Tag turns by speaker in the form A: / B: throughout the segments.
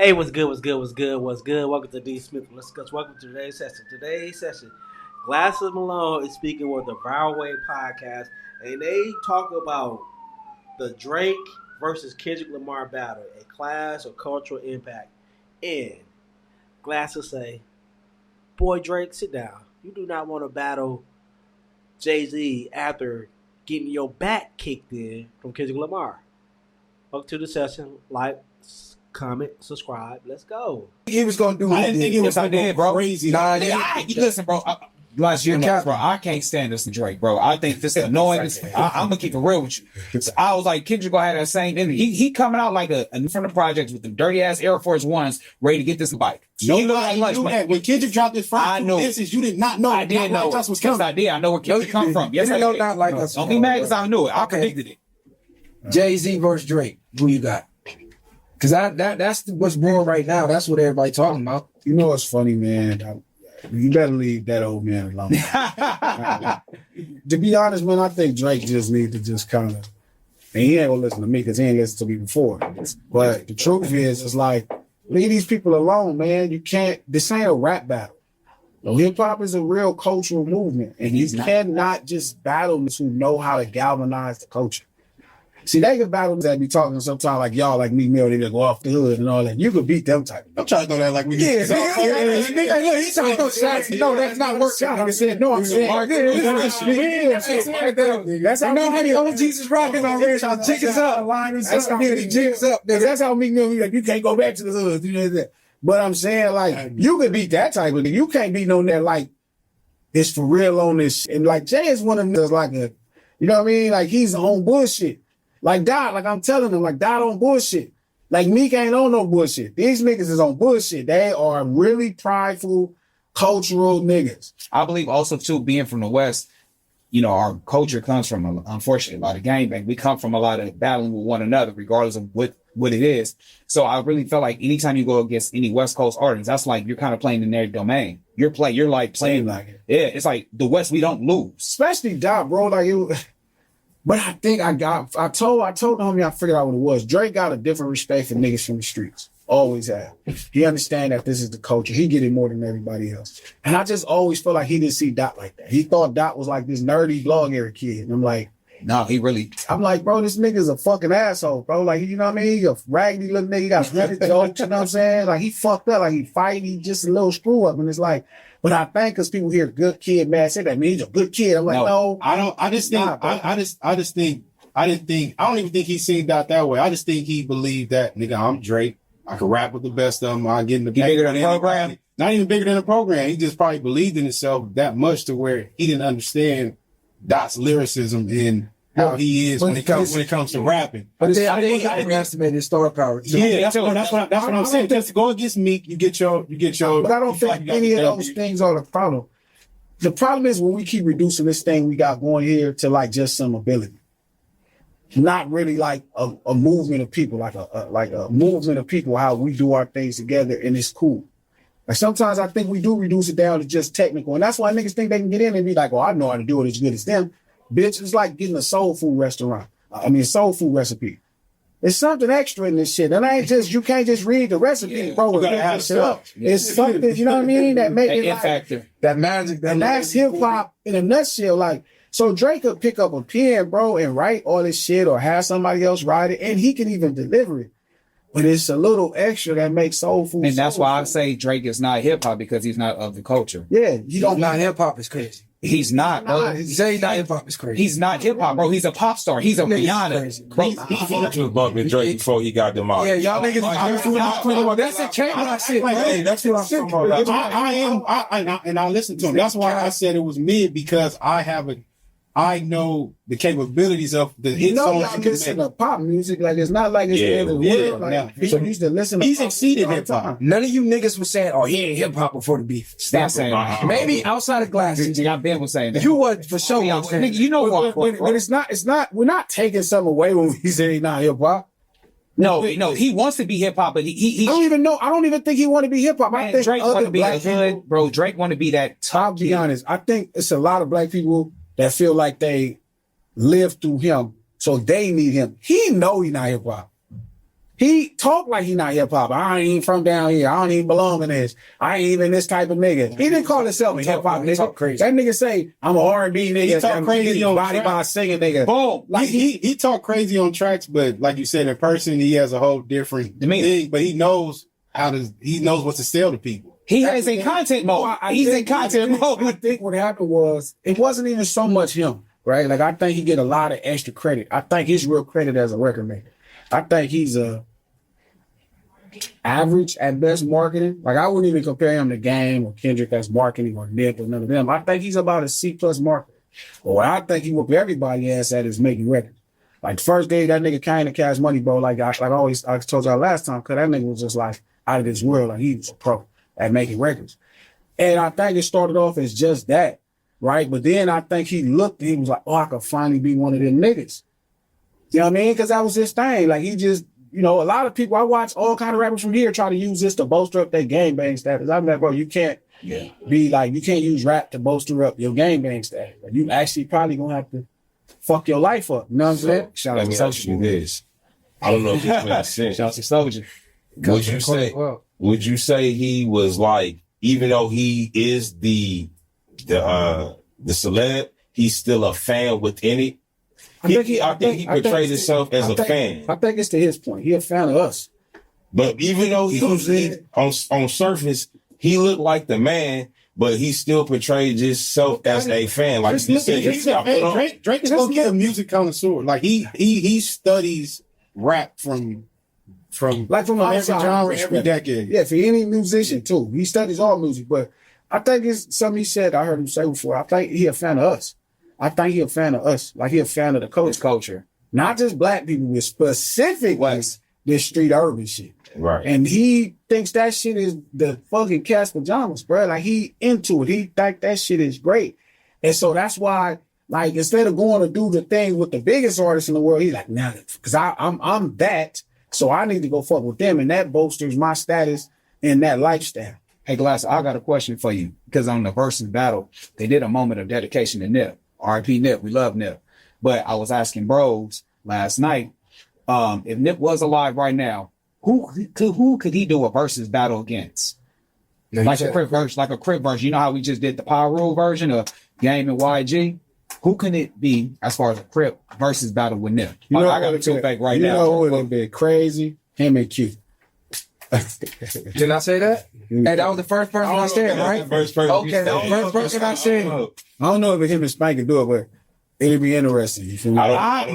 A: Hey, what's good? What's good? What's good? What's good? Welcome to D Smith. Let's go. Welcome to today's session. Glasses Malone is speaking with the Way podcast, and they talk about the Drake versus Kendrick Lamar battle, a class or cultural impact. And Glasses say, "Boy, Drake, sit down. You do not want to battle Jay-Z after getting your back kicked in from Kendrick Lamar." Welcome to the session. Like, comment, subscribe. Let's go.
B: He was gonna do.
C: I didn't think it was
B: I did, bro.
C: crazy.
B: Nah,
C: Listen, bro. Last year, bro, I can't stand this Drake, bro. I think this is annoying. I'm gonna keep it real with you. So I was like, Kendrick gonna have that same energy. He coming out like a from the projects with the dirty ass Air Force Ones, ready to get this bike.
B: Nobody knew that. When Kendrick dropped his first
C: I know.
B: This you did not know.
C: I didn't know.
B: Us was
C: Yes,
B: coming.
C: I did. I know where Kendrick come from. Yes, I
B: know
C: did.
B: not like us.
C: Don't be mad because I knew it. I predicted it.
B: Jay-Z versus Drake. Who you got? Because that's what's brewing right now. That's what everybody talking about.
D: You know what's funny, man? You better leave that old man alone. To be honest, man, I think Drake just needs to just kind of, and he ain't gonna listen to me because he ain't listened to me before. But the truth is, it's like, leave these people alone, man. You can't, this ain't a rap battle. No, hip hop is a real cultural movement, and you cannot just battle those who know how to galvanize the culture. See, they can battle that be talking sometimes like y'all, like me, Mill, they just go off the hood and all that. You could beat them type.
B: I'm trying to throw that like we
D: Yeah,
B: get.
D: he's trying to throw shots. No, that's not working. I said, no, I'm saying. That's how many OGs is rocking already. Jiggers up. That's how many jiggers up. That's how Meek Mill, like, you can't go back to the hood. You know that. But I'm saying, like, you could beat that type of thing. You can't beat no that, like, it's for real on this. And, like, Jay is one of them that's like a, you know what I mean? Like, he's on bullshit. Like Dot, like I'm telling them, like Dot on bullshit. Like Meek ain't on no bullshit. These niggas is on bullshit. They are really prideful, cultural niggas.
C: I believe also too, being from the West, you know, our culture comes from, unfortunately, a lot of gangbang. We come from a lot of battling with one another, regardless of what it is. So I really felt like anytime you go against any West Coast artists, that's like you're kind of playing in their domain. You're like playing
D: like it.
C: Yeah, it's like the West, we don't lose.
D: Especially Dot, bro. Like it. But I think I told the homie I figured out what it was. Drake got a different respect for niggas from the streets. Always have. He understand that this is the culture. He get it more than everybody else. And I just always felt like he didn't see Dot like that. He thought Dot was like this nerdy blog era kid. And I'm like,
C: no, he really.
D: I'm like, bro, this nigga's a fucking asshole, bro. Like, you know what I mean? He a raggedy little nigga. He got plenty jokes, you know what I'm saying? Like, he fucked up. Like, he fight. He just a little screw up. And it's like, but I think because people hear good kid, man, say that means he's a good kid. I'm like, no.
B: I don't even think he seen Dot that way. I just think he believed that, nigga, I'm Drake. I can rap with the best of them. I get in the
C: bigger than the program.
B: Not even bigger than the program. He just probably believed in himself that much to where he didn't understand Dot's lyricism and how he is when it comes to rapping.
D: But I think he underestimated his star power.
B: Yeah, that's what I'm saying. Just go against Meek, you get your.
D: But I don't think any of those things are the problem. The problem is when we keep reducing this thing we got going here to like just some ability. Not really like a movement of people, like a movement of people, how we do our things together, and it's cool. Like sometimes I think we do reduce it down to just technical, and that's why niggas think they can get in and be like, "Oh, I know how to do it as good as them." Bitch, it's like getting a soul food restaurant. Soul food recipe. There's something extra in this shit. And I ain't just, you can't just read the recipe, bro. You gotta add shit up. It's something, you know what I mean? That make it like,
C: factor.
D: That magic. And that's hip hop in a nutshell. Like, so Drake could pick up a pen, bro, and write all this shit or have somebody else write it, and he can even deliver it. But it's a little extra that makes soul food.
C: And that's why I say Drake is not hip hop because he's not of the culture.
D: Yeah, you don't.
B: Not hip hop is crazy.
C: He's not, bro.
B: Say not hip hop is crazy.
C: He's not hip hop, bro. He's a pop star. He's a Rihanna.
E: He fought to bump with Drake before he got them out.
B: Yeah, y'all niggas. That's a K-Rock shit. Hey, that's what I'm talking about. I listen to him. That's why I said it was mid because I know the capabilities of the hit songs.
D: Y'all listen to pop music like it's not like it's the end of the world. Like, people used to listen.
B: He's exceeded hip hop.
F: None of you niggas was saying, "Oh, he ain't hip hop before the beef."
C: Stop saying that.
F: Maybe outside of Glasses,
C: Ben was saying that.
F: you was for sure.
C: Nigga, you know what?
D: But it's not. We're not taking something away when we say he's not hip hop.
C: No, he wants to be hip hop, but he
D: I don't even know. I don't even think he want to be hip hop. I think
C: Drake want to be
D: black
C: hood, bro. Drake want to be that top.
D: I'll be honest. I think it's a lot of black people that feel like they live through him, so they need him. He know he not hip hop. He talked like he not hip hop. I ain't even from down here. I don't even belong in this. I ain't even this type of nigga. He didn't call himself a hip hop nigga.
F: Crazy.
D: That nigga say I'm an R&B nigga.
B: He talk crazy on
D: body by a singing nigga.
B: Boom. Like he talk crazy on tracks, but like you said, in person he has a whole different thing. But he knows what to sell to people.
C: He is in content mode. He's in content mode.
D: I think what happened was it wasn't even so much him, right? Like I think he get a lot of extra credit. I think he's real credit as a record maker. I think he's a average at best marketing. Like I wouldn't even compare him to Game or Kendrick as marketing or Nip or none of them. I think he's about a C+ marketer. But what I think he whoop everybody ass at is making records. Like the first day that nigga came to Cash Money, bro, like I told y'all last time, cause that nigga was just like out of this world. Like he was a pro at making records. And I think it started off as just that, right? But then I think he looked and he was like, oh, I could finally be one of them niggas. You know what I mean? Cause that was his thing. Like he just, you know, a lot of people, I watch all kind of rappers from here try to use this to bolster up their gangbang status. I'm like, bro, you can't be like, you can't use rap to bolster up your gangbang status. Like, you actually probably gonna have to fuck your life up. You know what I'm saying?
E: Shout out to ask you this. I don't know if this makes sense.
C: Shout out to Soldier.
E: Would you say he was like, even though he is the celeb, he's still a fan within it? I think he portrays himself as a fan.
D: I think it's to his point. He a fan of us.
E: But even though he on surface, he looked like the man, but he still portrayed himself as a fan. Like you said,
B: Drake is gonna get a music connoisseur. Like he studies rap from every genre, every decade.
D: Yeah, for any musician too. He studies all music, but I think it's something he said, I heard him say before. I think he a fan of us. I think he a fan of us. Like he a fan of the culture. Not just black people, but specifically this street urban shit.
E: Right.
D: And he thinks that shit is the fucking cat's pajamas, bro. Like he into it. He think that shit is great. And so that's why, like, instead of going to do the thing with the biggest artists in the world, he's like, nah, because I'm that. So I need to go fuck with them. And that bolsters my status in that lifestyle.
C: Hey, Glass, I got a question for you. Because on the Versus battle, they did a moment of dedication to Nip. R.I.P. Nip. We love Nip. But I was asking bros last night, if Nip was alive right now, who could he do a Versus battle against? Like a Crip version. You know how we just did the Power Rule version of Game and YG? Who can it be as far as a Crip Versus battle with Nip?
D: You know,
C: I got a two-pack right now.
D: You know who would have been crazy? Him and Q.
F: Didn't I say that? Hey, that was the first person I said, right? Okay, that was the first person I said.
D: I don't know if him and Spank can do it, but it'd be interesting. You feel me?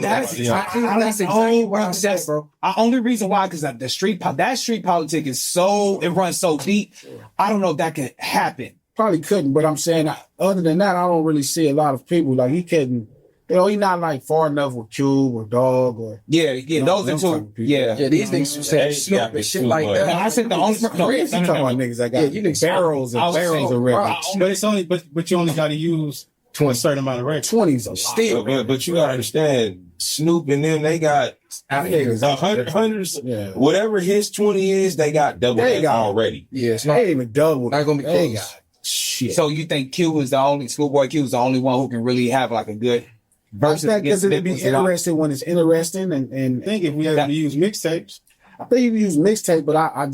C: That's exactly what I'm saying, bro. The only reason why, because that street politics is it runs so deep. I don't know if that could happen.
D: Probably couldn't, but I'm saying, other than that, I don't really see a lot of people. Like, he couldn't, you know, he's not like far enough with Cube or Dog or.
C: Yeah, those are two. Yeah,
F: these niggas who say Snoop and shit like that.
C: I said the only
D: crazy talking about niggas that got barrels and barrels of records.
B: But it's only, but you only got to use to a certain amount of records.
D: 20s a
F: Still.
E: But you gotta understand, Snoop and them, they got hundreds.
D: Yeah.
E: Whatever his 20 is, they got double that already.
F: Yeah, it's not,
D: They ain't even double.
F: not gonna be
D: They
F: close.
D: got shit.
C: So you think Schoolboy Q is the only one who can really have like a good versus?
D: Because it'd be interesting when it's interesting and
B: I think if we had to use mixtapes,
D: I think you can use mixtape, but I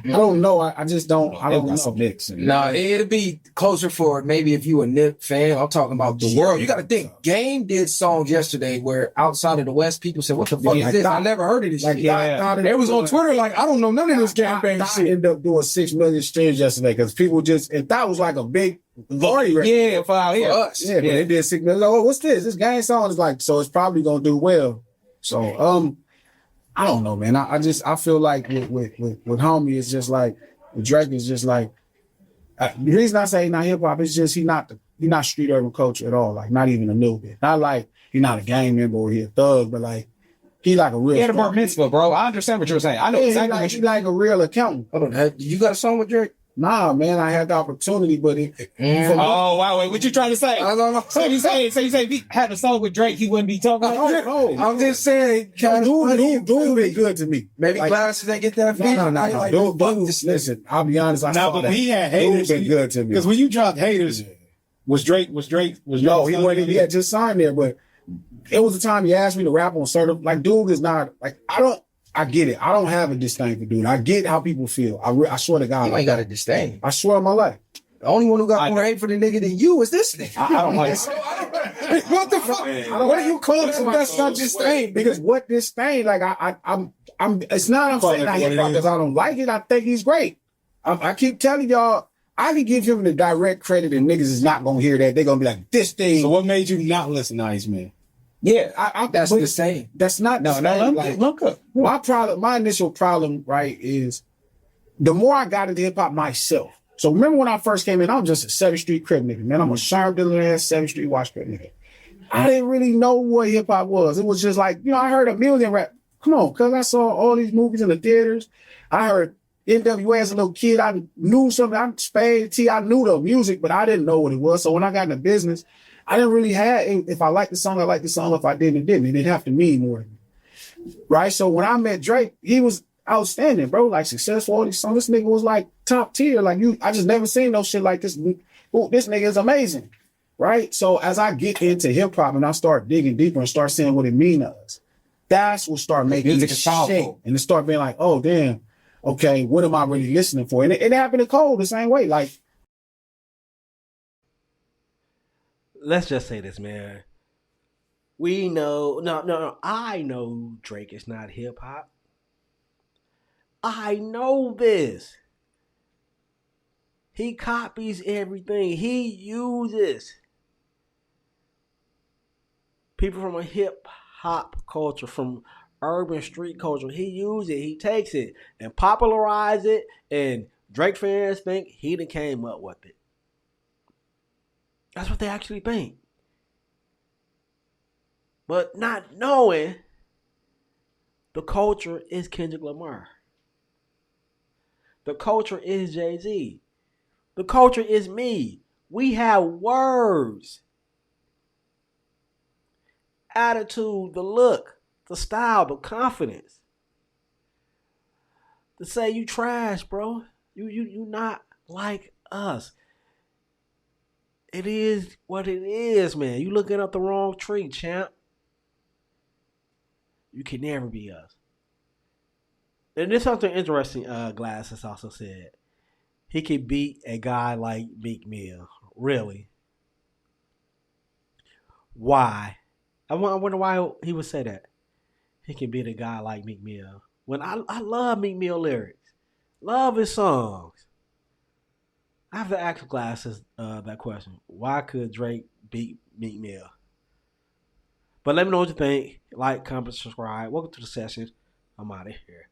D: don't know. I just don't. I don't know.
C: Mix.
F: Nah, it'll be closer for maybe if you a Nip fan. I'm talking about the world. You got to think. Game did songs yesterday where outside of the West, people said, "What the fuck is this? I never heard of this shit."
D: They
F: was on Twitter like, "I don't know none of this gangbang shit."
D: Ended up doing 6 million streams yesterday because people and that was like a big volume.
C: Yeah, for out here.
F: us.
D: Yeah, but they did 6 million. Oh, what's this? This gang song is like, so it's probably gonna do well. So I don't know, man. I feel like with homie, it's just like with Drake is just like the reason I say he's not hip hop is just he not street urban culture at all. Like not even a little bit. Not like he's not a gang member or he a thug, but like he like a real.
C: He had a bar mitzvah, bro. I understand what you're saying. I know exactly what
D: he like a real accountant.
F: Hold on, you got a song with Drake?
D: Nah, man, I had the opportunity, but
C: Oh, wow, wait, what you trying to say?
F: No.
C: So you say if he had a song with Drake, he wouldn't be talking about Drake?
F: I'm just saying,
D: dude been good to me.
F: maybe
D: Like,
F: Glasses ain't get that feed.
D: No. Dude, listen, I'll be honest. I saw
B: but
D: that.
B: he had haters.
D: Dude been good to me.
B: Because when you dropped haters, was Drake?
D: No, he wasn't. He had just signed there, but it was the time he asked me to rap on certain. Like, dude is not like I I get it. I don't have a disdain for dude. I get how people feel. I swear to God.
F: You ain't got a disdain.
D: I swear on my life.
F: The only one who got more hate for the nigga than you is this nigga.
D: I don't like what the fuck? What are you calling it? That's not disdain. Because what disdain? Like I'm it's not I'm saying I hate because I don't like it. I think he's great. I keep telling y'all, I can give him the direct credit and niggas is not gonna hear that. They're gonna be like, this thing.
B: So what made you not listen to Ice Man?
D: Yeah,
F: That's the same.
D: That's not the same. Like,
B: look up.
D: My initial problem, right, is the more I got into hip hop myself. So remember when I first came in, I was just a 7th Street crib nigga. Man, I'm a Sharp Dillon ass 7th Street watch crib nigga. I didn't really know what hip hop was. It was just like, I heard a million rap. Come on, cause I saw all these movies in the theaters. I heard NWA as a little kid. I knew something. I'm Spade T. I knew the music, but I didn't know what it was. So when I got in the business, I didn't really have. If I liked the song, I liked the song. If I didn't, it didn't. It didn't have to mean more, right? So when I met Drake, he was outstanding, bro. Like successful. All these songs. This nigga was like top tier. Like I just never seen no shit like this. Ooh, this nigga is amazing, right? So as I get into hip hop and I start digging deeper and start seeing what it means to us, that's what start making
C: Music
D: it
C: is powerful.
D: shake. And it start being like, oh damn, okay, what am I really listening for? And it happened to Cole the same way. Like,
A: let's just say this, man. We know, no. I know Drake is not hip hop. I know this. He copies everything. He uses people from a hip hop culture, from urban street culture. He uses it. He takes it and popularize it. And Drake fans think he done came up with it. That's what they actually think. But not knowing the culture is Kendrick Lamar. The culture is Jay-Z. The culture is me. We have words. Attitude, the look, the style, the confidence. To say you trash, bro. You not like us. It is what it is, man. You looking up the wrong tree, champ. You can never be us. And there's something interesting Glasses also said. He could beat a guy like Meek Mill. Really? Why? I wonder why he would say that. He can beat a guy like Meek Mill. When I love Meek Mill lyrics. Love his songs. I have to ask Glasses that question. Why could Drake beat Meek Mill? But let me know what you think. Like, comment, subscribe. Welcome to the session. I'm out of here.